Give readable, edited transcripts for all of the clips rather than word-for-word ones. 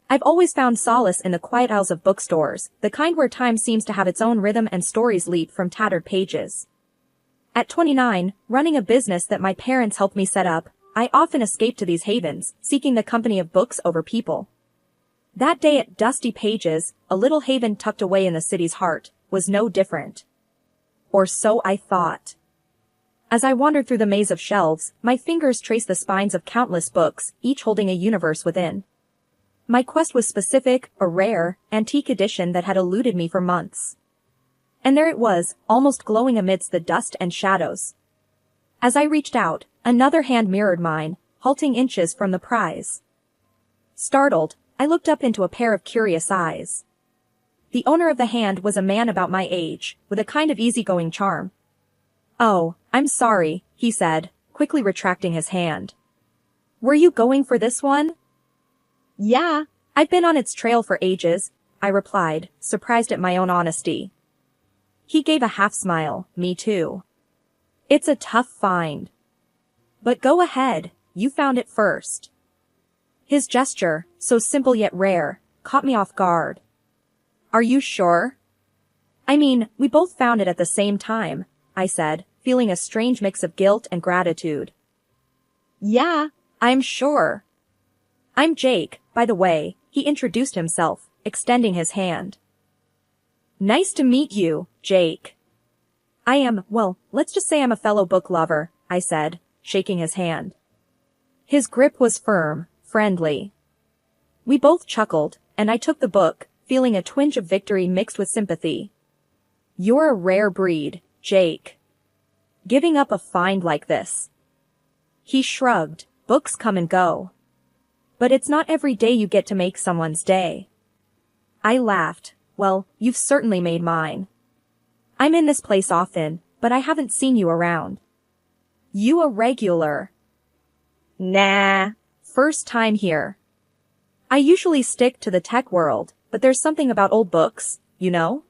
I've always found solace in the quiet aisles of bookstores, the kind where time seems to have its own rhythm and stories leap from tattered pages. At 29, running a business that my parents helped me set up, I often escaped to these havens, seeking the company of books over people. That day at Dusty Pages, a little haven tucked away in the city's heart, was no different. Or so I thought. As I wandered through the maze of shelves, my fingers traced the spines of countless books, each holding a universe within. My quest was specific, a rare, antique edition that had eluded me for months. And there it was, almost glowing amidst the dust and shadows. As I reached out, another hand mirrored mine, halting inches from the prize. Startled, I looked up into a pair of curious eyes. The owner of the hand was a man about my age, with a kind of easygoing charm. "Oh, I'm sorry," he said, quickly retracting his hand. "Were you going for this one?" "Yeah, I've been on its trail for ages," I replied, surprised at my own honesty. He gave a half smile, me too. "It's a tough find. But go ahead, you found it first." His gesture, so simple yet rare, caught me off guard. "Are you sure?" "I mean, we both found it at the same time," I said, feeling a strange mix of guilt and gratitude. "Yeah, I'm sure. I'm Jake, by the way," he introduced himself, extending his hand. "Nice to meet you, Jake." Well, let's just say I'm a fellow book lover," I said, shaking his hand. His grip was firm, friendly. We both chuckled, and I took the book, feeling a twinge of victory mixed with sympathy. "You're a rare breed, Jake. Giving up a find like this." He shrugged. "Books come and go. But it's not every day you get to make someone's day." I laughed. "Well, you've certainly made mine. I'm in this place often, but I haven't seen you around." "You a regular?" "Nah, first time here. I usually stick to the tech world, but there's something about old books, you know?"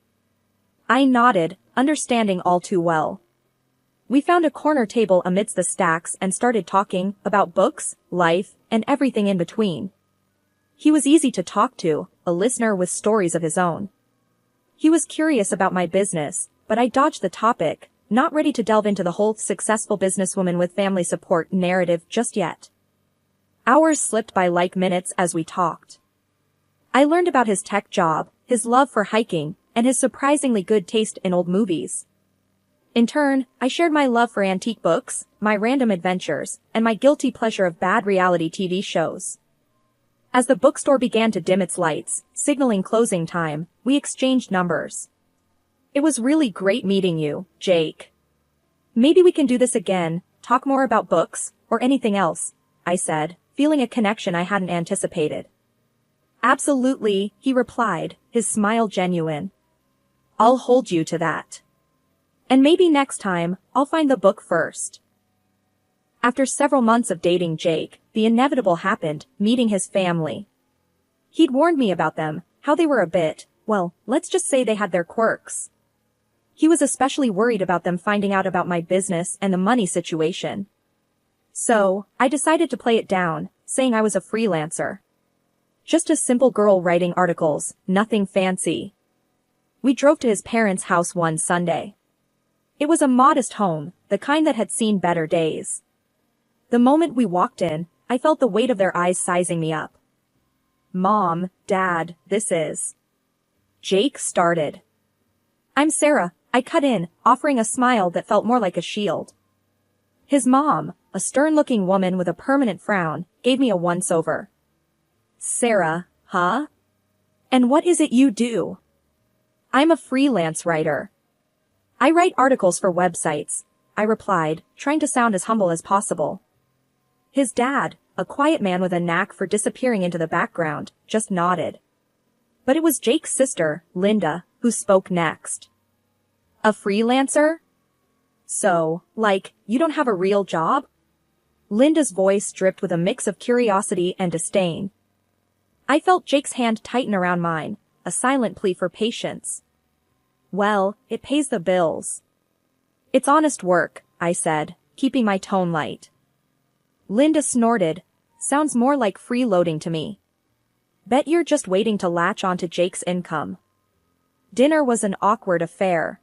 I nodded, understanding all too well. We found a corner table amidst the stacks and started talking about books, life, and everything in between. He was easy to talk to, a listener with stories of his own. He was curious about my business, but I dodged the topic, not ready to delve into the whole successful businesswoman with family support narrative just yet. Hours slipped by like minutes as we talked. I learned about his tech job, his love for hiking, and his surprisingly good taste in old movies. In turn, I shared my love for antique books, my random adventures, and my guilty pleasure of bad reality TV shows. As the bookstore began to dim its lights, signaling closing time, we exchanged numbers. "It was really great meeting you, Jake. Maybe we can do this again, talk more about books, or anything else," I said, feeling a connection I hadn't anticipated. "Absolutely," he replied, his smile genuine. "I'll hold you to that. And maybe next time, I'll find the book first." After several months of dating Jake, the inevitable happened, meeting his family. He'd warned me about them, how they were a bit, well, let's just say they had their quirks. He was especially worried about them finding out about my business and the money situation. So, I decided to play it down, saying I was a freelancer. Just a simple girl writing articles, nothing fancy. We drove to his parents' house one Sunday. It was a modest home, the kind that had seen better days. The moment we walked in, I felt the weight of their eyes sizing me up. "Mom, Dad, this is..." Jake started. "I'm Sarah," I cut in, offering a smile that felt more like a shield. His mom, a stern-looking woman with a permanent frown, gave me a once-over. "Sarah, huh? And what is it you do?" "I'm a freelance writer. I write articles for websites," I replied, trying to sound as humble as possible. His dad, a quiet man with a knack for disappearing into the background, just nodded. But it was Jake's sister, Linda, who spoke next. "A freelancer? So, you don't have a real job?" Linda's voice dripped with a mix of curiosity and disdain. I felt Jake's hand tighten around mine, a silent plea for patience. "Well, it pays the bills." "It's honest work," I said, keeping my tone light. Linda snorted. "Sounds more like freeloading to me." Bet you're just waiting to latch onto Jake's income. Dinner was an awkward affair.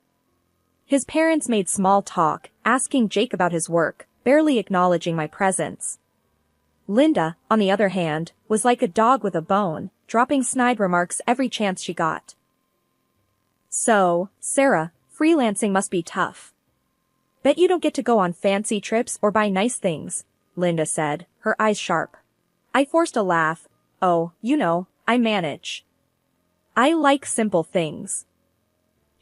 His parents made small talk, asking Jake about his work, barely acknowledging my presence. Linda, on the other hand, was like a dog with a bone, dropping snide remarks every chance she got. So, Sarah, freelancing must be tough. Bet you don't get to go on fancy trips or buy nice things, Linda said, her eyes sharp. I forced a laugh. Oh, I manage. I like simple things.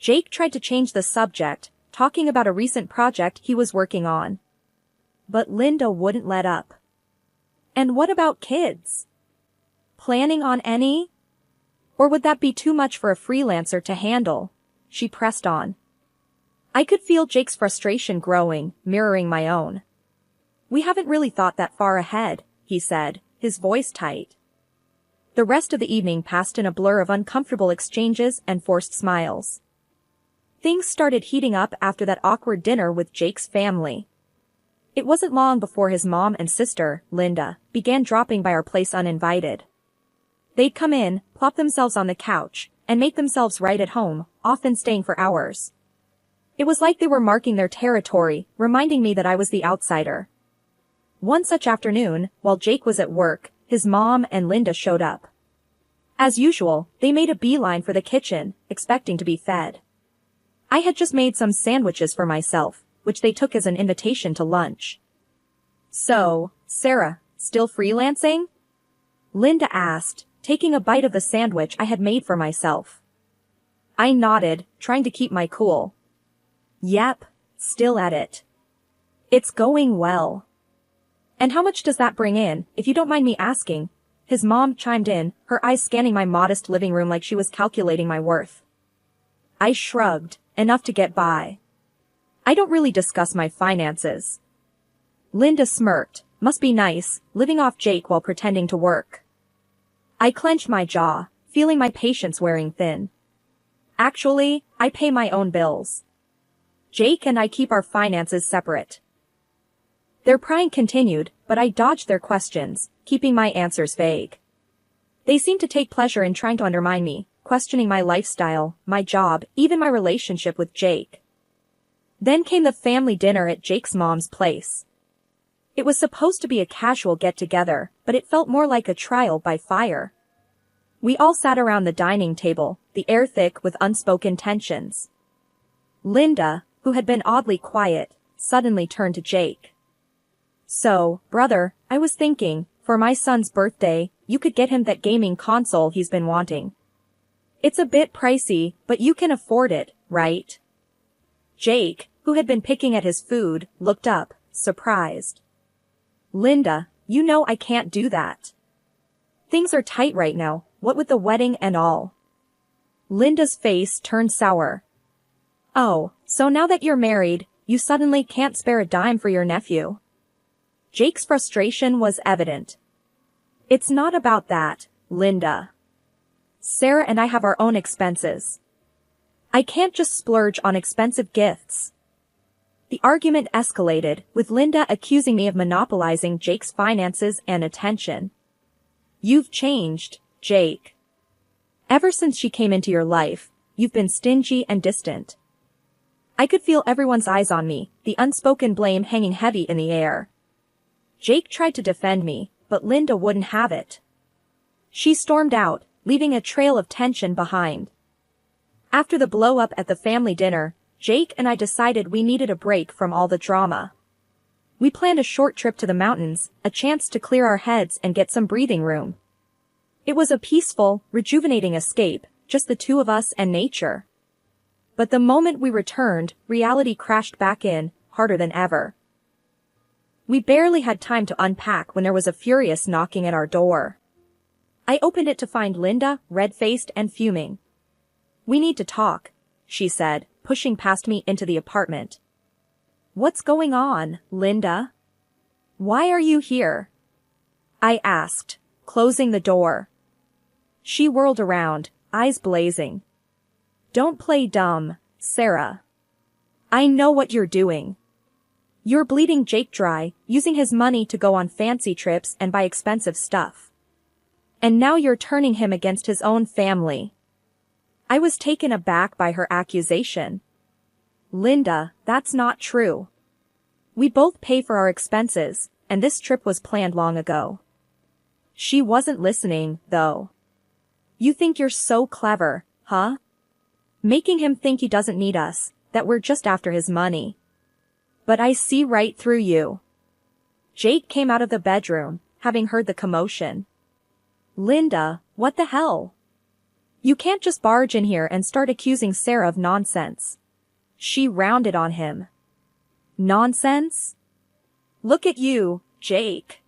Jake tried to change the subject, talking about a recent project he was working on. But Linda wouldn't let up. And what about kids? Planning on any? Or would that be too much for a freelancer to handle? She pressed on. I could feel Jake's frustration growing, mirroring my own. We haven't really thought that far ahead, he said, his voice tight. The rest of the evening passed in a blur of uncomfortable exchanges and forced smiles. Things started heating up after that awkward dinner with Jake's family. It wasn't long before his mom and sister, Linda, began dropping by our place uninvited. They'd come in, plop themselves on the couch, and make themselves right at home, often staying for hours. It was like they were marking their territory, reminding me that I was the outsider. One such afternoon, while Jake was at work, his mom and Linda showed up. As usual, they made a beeline for the kitchen, expecting to be fed. I had just made some sandwiches for myself, which they took as an invitation to lunch. So, Sarah, still freelancing? Linda asked, taking a bite of the sandwich I had made for myself. I nodded, trying to keep my cool. Yep, still at it. It's going well. And how much does that bring in, if you don't mind me asking? His mom chimed in, her eyes scanning my modest living room like she was calculating my worth. I shrugged, enough to get by. I don't really discuss my finances. Linda smirked, must be nice, living off Jake while pretending to work. I clenched my jaw, feeling my patience wearing thin. Actually, I pay my own bills. Jake and I keep our finances separate. Their prying continued, but I dodged their questions, keeping my answers vague. They seemed to take pleasure in trying to undermine me, questioning my lifestyle, my job, even my relationship with Jake. Then came the family dinner at Jake's mom's place. It was supposed to be a casual get-together, but it felt more like a trial by fire. We all sat around the dining table, the air thick with unspoken tensions. Linda, who had been oddly quiet, suddenly turned to Jake. So, brother, I was thinking, for my son's birthday, you could get him that gaming console he's been wanting. It's a bit pricey, but you can afford it, right? Jake, who had been picking at his food, looked up, surprised. Linda, you know I can't do that. Things are tight right now, what with the wedding and all. Linda's face turned sour. Oh, so now that you're married, you suddenly can't spare a dime for your nephew. Jake's frustration was evident. It's not about that, Linda. Sarah and I have our own expenses. I can't just splurge on expensive gifts. The argument escalated, with Linda accusing me of monopolizing Jake's finances and attention. You've changed, Jake. Ever since she came into your life, you've been stingy and distant. I could feel everyone's eyes on me, the unspoken blame hanging heavy in the air. Jake tried to defend me, but Linda wouldn't have it. She stormed out, leaving a trail of tension behind. After the blow-up at the family dinner, Jake and I decided we needed a break from all the drama. We planned a short trip to the mountains, a chance to clear our heads and get some breathing room. It was a peaceful, rejuvenating escape, just the two of us and nature. But the moment we returned, reality crashed back in, harder than ever. We barely had time to unpack when there was a furious knocking at our door. I opened it to find Linda, red-faced and fuming. We need to talk, she said, pushing past me into the apartment. What's going on, Linda? Why are you here? I asked, closing the door. She whirled around, eyes blazing. Don't play dumb, Sarah. I know what you're doing. You're bleeding Jake dry, using his money to go on fancy trips and buy expensive stuff. And now you're turning him against his own family. I was taken aback by her accusation. Linda, that's not true. We both pay for our expenses, and this trip was planned long ago. She wasn't listening, though. You think you're so clever, huh? Making him think he doesn't need us, that we're just after his money. But I see right through you. Jake came out of the bedroom, having heard the commotion. Linda, what the hell? You can't just barge in here and start accusing Sarah of nonsense. She rounded on him. Nonsense? Look at you, Jake.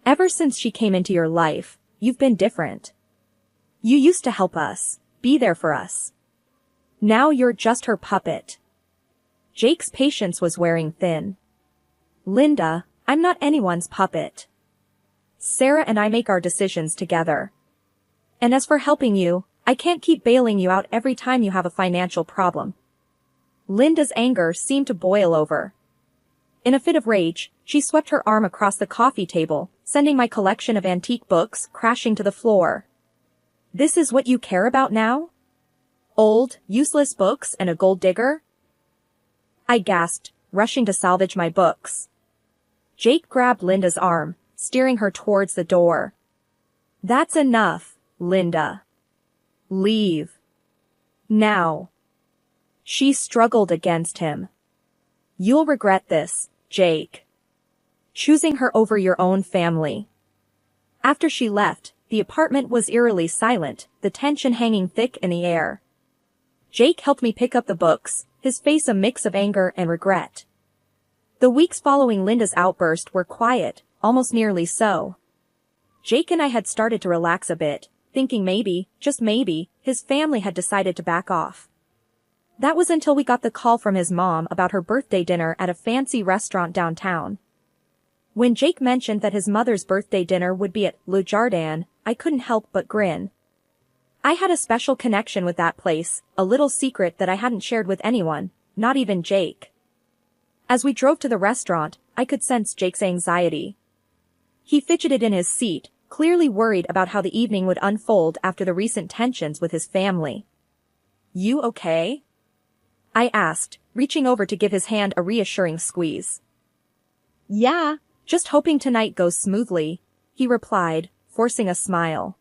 Ever since she came into your life, you've been different. You used to help us, be there for us. Now you're just her puppet. Jake's patience was wearing thin. Linda, I'm not anyone's puppet. Sarah and I make our decisions together. And as for helping you, I can't keep bailing you out every time you have a financial problem. Linda's anger seemed to boil over. In a fit of rage, she swept her arm across the coffee table, sending my collection of antique books crashing to the floor. This is what you care about now? Old, useless books and a gold digger? I gasped, rushing to salvage my books. Jake grabbed Linda's arm, steering her towards the door. That's enough, Linda. Leave. Now. She struggled against him. You'll regret this, Jake. Choosing her over your own family. After she left, the apartment was eerily silent, the tension hanging thick in the air. Jake helped me pick up the books, his face a mix of anger and regret. The weeks following Linda's outburst were quiet, almost nearly so. Jake and I had started to relax a bit, thinking maybe, just maybe, his family had decided to back off. That was until we got the call from his mom about her birthday dinner at a fancy restaurant downtown. When Jake mentioned that his mother's birthday dinner would be at Le Jardin, I couldn't help but grin. I had a special connection with that place, a little secret that I hadn't shared with anyone, not even Jake. As we drove to the restaurant, I could sense Jake's anxiety. He fidgeted in his seat, clearly worried about how the evening would unfold after the recent tensions with his family. You okay? I asked, reaching over to give his hand a reassuring squeeze. Yeah, just hoping tonight goes smoothly, he replied, forcing a smile.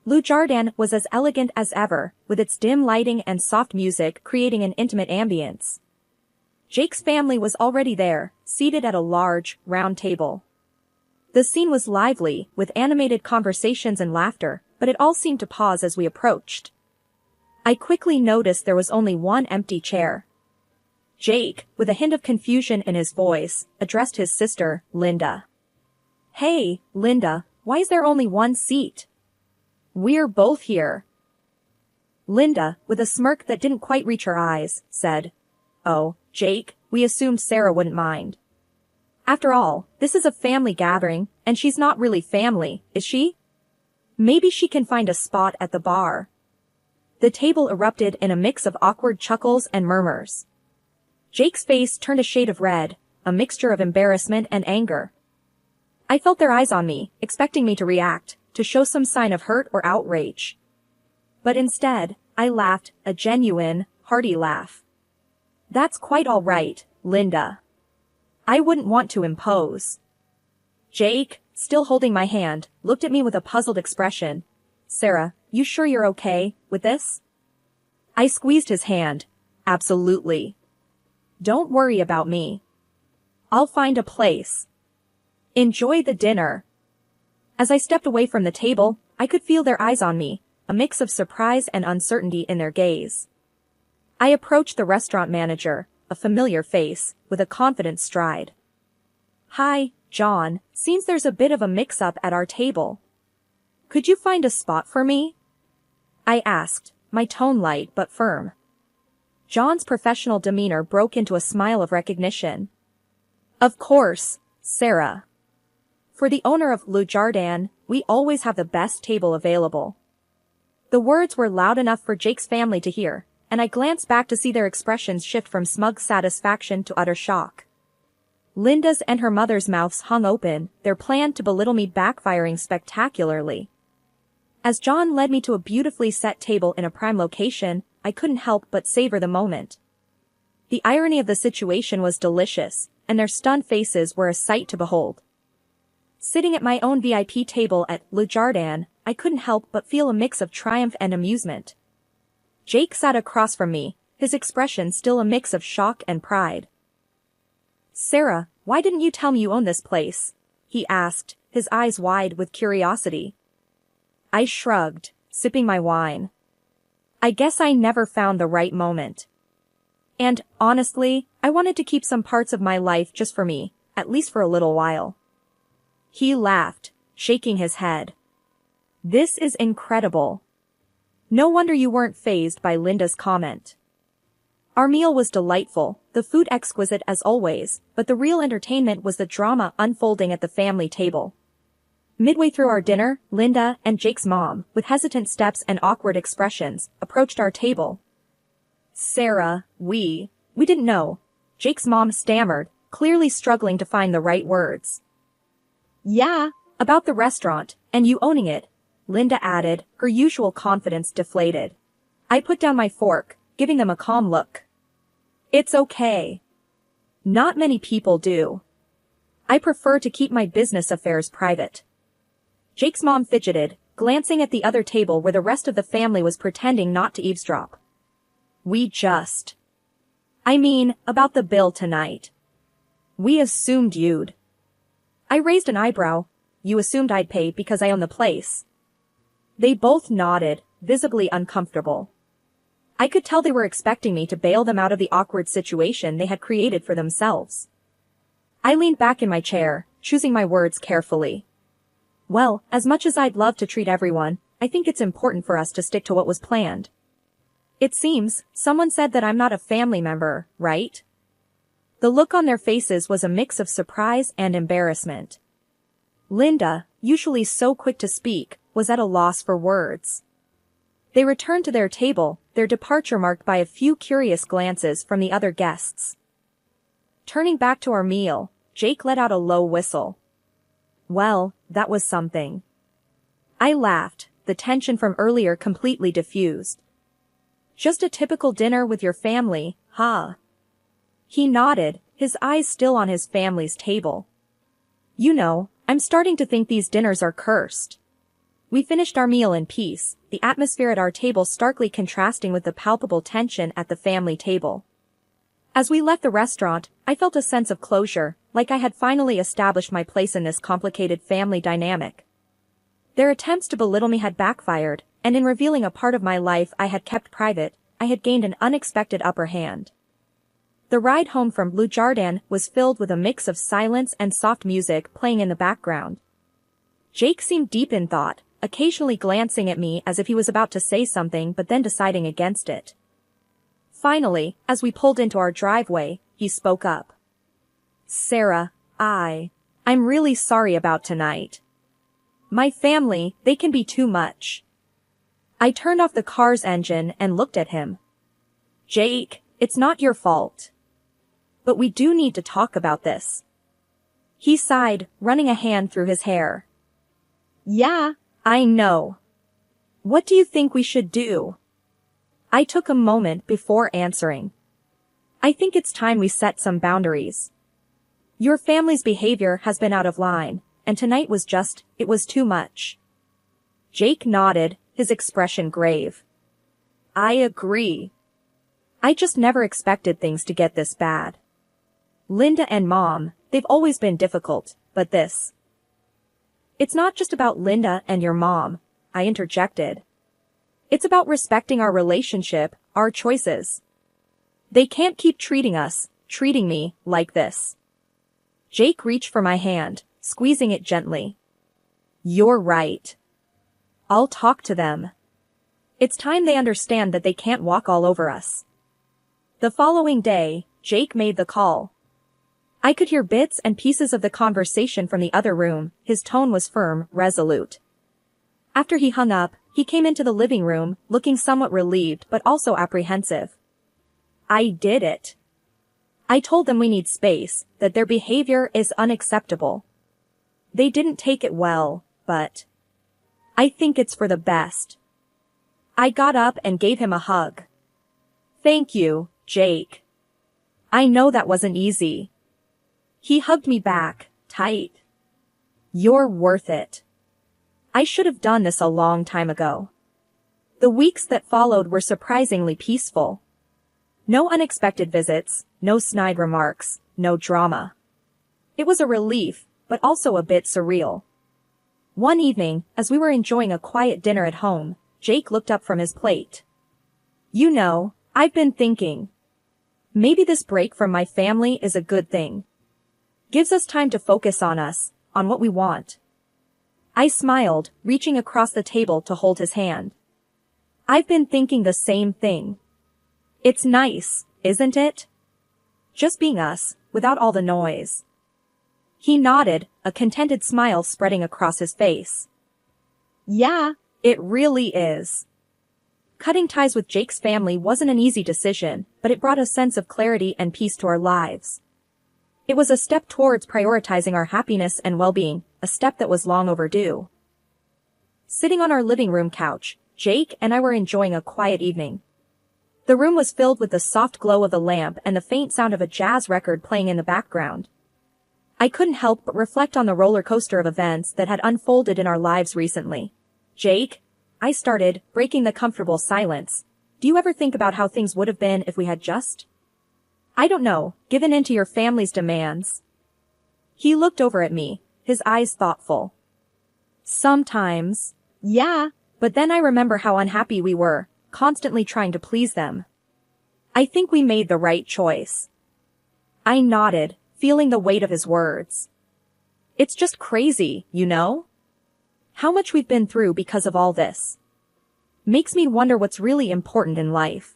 Le Jardin was as elegant as ever, with its dim lighting and soft music creating an intimate ambience. Jake's family was already there, seated at a large, round table. The scene was lively, with animated conversations and laughter, but it all seemed to pause as we approached. I quickly noticed there was only one empty chair. Jake, with a hint of confusion in his voice, addressed his sister, Linda. Hey, Linda, why is there only one seat? We're both here. Linda, with a smirk that didn't quite reach her eyes, said, Oh, Jake, we assumed Sarah wouldn't mind. After all, this is a family gathering, and she's not really family, is she? Maybe she can find a spot at the bar. The table erupted in a mix of awkward chuckles and murmurs. Jake's face turned a shade of red, a mixture of embarrassment and anger. I felt their eyes on me, expecting me to react, to show some sign of hurt or outrage. But instead, I laughed, a genuine, hearty laugh. That's quite all right, Linda. I wouldn't want to impose. Jake, still holding my hand, looked at me with a puzzled expression. Sarah, you sure you're okay with this? I squeezed his hand. Absolutely. Don't worry about me. I'll find a place. Enjoy the dinner. As I stepped away from the table, I could feel their eyes on me, a mix of surprise and uncertainty in their gaze. I approached the restaurant manager, a familiar face, with a confident stride. Hi, John, seems there's a bit of a mix-up at our table. Could you find a spot for me? I asked, my tone light but firm. John's professional demeanor broke into a smile of recognition. Of course, Sarah. For the owner of Le Jardin, we always have the best table available. The words were loud enough for Jake's family to hear, and I glanced back to see their expressions shift from smug satisfaction to utter shock. Linda's and her mother's mouths hung open, their plan to belittle me backfiring spectacularly. As John led me to a beautifully set table in a prime location, I couldn't help but savor the moment. The irony of the situation was delicious, and their stunned faces were a sight to behold. Sitting at my own VIP table at Le Jardin, I couldn't help but feel a mix of triumph and amusement. Jake sat across from me, his expression still a mix of shock and pride. "Sarah, why didn't you tell me you own this place?" he asked, his eyes wide with curiosity. I shrugged, sipping my wine. I guess I never found the right moment. And, honestly, I wanted to keep some parts of my life just for me, at least for a little while. He laughed, shaking his head. "This is incredible. No wonder you weren't fazed by Linda's comment." Our meal was delightful, the food exquisite as always, but the real entertainment was the drama unfolding at the family table. Midway through our dinner, Linda and Jake's mom, with hesitant steps and awkward expressions, approached our table. "Sarah, we didn't know," Jake's mom stammered, clearly struggling to find the right words. "Yeah, about the restaurant, and you owning it," Linda added, her usual confidence deflated. I put down my fork, giving them a calm look. "It's okay. Not many people do. I prefer to keep my business affairs private." Jake's mom fidgeted, glancing at the other table where the rest of the family was pretending not to eavesdrop. I mean, about the bill tonight. We assumed you'd." I raised an eyebrow. "You assumed I'd pay because I own the place." They both nodded, visibly uncomfortable. I could tell they were expecting me to bail them out of the awkward situation they had created for themselves. I leaned back in my chair, choosing my words carefully. "Well, as much as I'd love to treat everyone, I think it's important for us to stick to what was planned. It seems, someone said that I'm not a family member, right?" The look on their faces was a mix of surprise and embarrassment. Linda, usually so quick to speak, was at a loss for words. They returned to their table, their departure marked by a few curious glances from the other guests. Turning back to our meal, Jake let out a low whistle. Well, that was something. I laughed, the tension from earlier completely diffused. "Just a typical dinner with your family, huh?" He nodded, his eyes still on his family's table. "You know, I'm starting to think these dinners are cursed." We finished our meal in peace, the atmosphere at our table starkly contrasting with the palpable tension at the family table. As we left the restaurant, I felt a sense of closure, like I had finally established my place in this complicated family dynamic. Their attempts to belittle me had backfired, and in revealing a part of my life I had kept private, I had gained an unexpected upper hand. The ride home from Le Jardin was filled with a mix of silence and soft music playing in the background. Jake seemed deep in thought, occasionally glancing at me as if he was about to say something but then deciding against it. Finally, as we pulled into our driveway, he spoke up. "Sarah, I'm really sorry about tonight. My family, they can be too much." I turned off the car's engine and looked at him. "Jake, it's not your fault. But we do need to talk about this." He sighed, running a hand through his hair. "Yeah, I know. What do you think we should do?" I took a moment before answering. "I think it's time we set some boundaries. Your family's behavior has been out of line, and tonight it was too much." Jake nodded, his expression grave. "I agree. I just never expected things to get this bad. Linda and Mom, they've always been difficult, but this..." "It's not just about Linda and your mom," I interjected. "It's about respecting our relationship, our choices. They can't keep treating me, like this." Jake reached for my hand, squeezing it gently. "You're right. I'll talk to them. It's time they understand that they can't walk all over us." The following day, Jake made the call. I could hear bits and pieces of the conversation from the other room, his tone was firm, resolute. After he hung up, he came into the living room, looking somewhat relieved but also apprehensive. "I did it. I told them we need space, that their behavior is unacceptable. They didn't take it well, but..." I think it's for the best. I got up and gave him a hug. Thank you, Jake. I know that wasn't easy. He hugged me back, tight. You're worth it. I should have done this a long time ago. The weeks that followed were surprisingly peaceful. No unexpected visits, no snide remarks, no drama. It was a relief, but also a bit surreal. One evening, as we were enjoying a quiet dinner at home, Jake looked up from his plate. You know, I've been thinking. Maybe this break from my family is a good thing. Gives us time to focus on us, on what we want. I smiled, reaching across the table to hold his hand. I've been thinking the same thing. It's nice, isn't it? Just being us, without all the noise. He nodded, a contented smile spreading across his face. Yeah, it really is. Cutting ties with Jake's family wasn't an easy decision, but it brought a sense of clarity and peace to our lives. It was a step towards prioritizing our happiness and well-being, a step that was long overdue. Sitting on our living room couch, Jake and I were enjoying a quiet evening. The room was filled with the soft glow of the lamp and the faint sound of a jazz record playing in the background. I couldn't help but reflect on the roller coaster of events that had unfolded in our lives recently. Jake, I started, breaking the comfortable silence. Do you ever think about how things would have been if we had just, I don't know, given in to your family's demands? He looked over at me, his eyes thoughtful. Sometimes. Yeah, but then I remember how unhappy we were, constantly trying to please them. I think we made the right choice. I nodded, feeling the weight of his words. It's just crazy, you know? How much we've been through because of all this. Makes me wonder what's really important in life.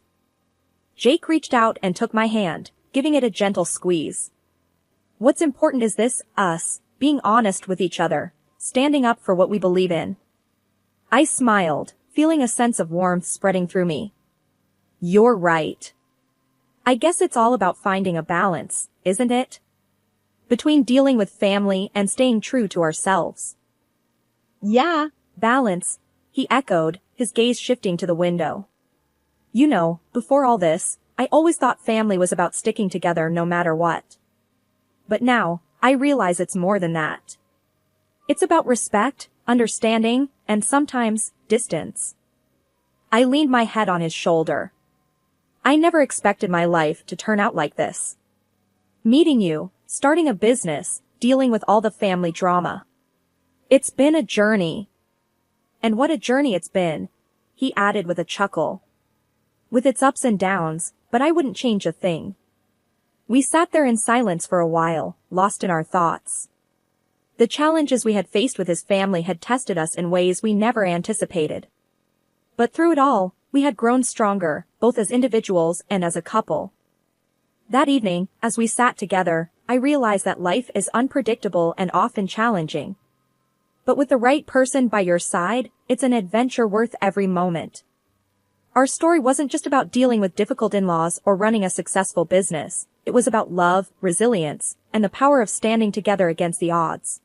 Jake reached out and took my hand, giving it a gentle squeeze. What's important is this, us, being honest with each other, standing up for what we believe in. I smiled, feeling a sense of warmth spreading through me. You're right. I guess it's all about finding a balance, isn't it? Between dealing with family and staying true to ourselves. Yeah, balance, he echoed, his gaze shifting to the window. You know, before all this, I always thought family was about sticking together no matter what. But now, I realize it's more than that. It's about respect, understanding, and sometimes, distance. I leaned my head on his shoulder. I never expected my life to turn out like this. Meeting you, starting a business, dealing with all the family drama. It's been a journey. And what a journey it's been, he added with a chuckle. With its ups and downs, but I wouldn't change a thing. We sat there in silence for a while, lost in our thoughts. The challenges we had faced with his family had tested us in ways we never anticipated. But through it all, we had grown stronger, both as individuals and as a couple. That evening, as we sat together, I realized that life is unpredictable and often challenging. But with the right person by your side, it's an adventure worth every moment. Our story wasn't just about dealing with difficult in-laws or running a successful business. It was about love, resilience, and the power of standing together against the odds.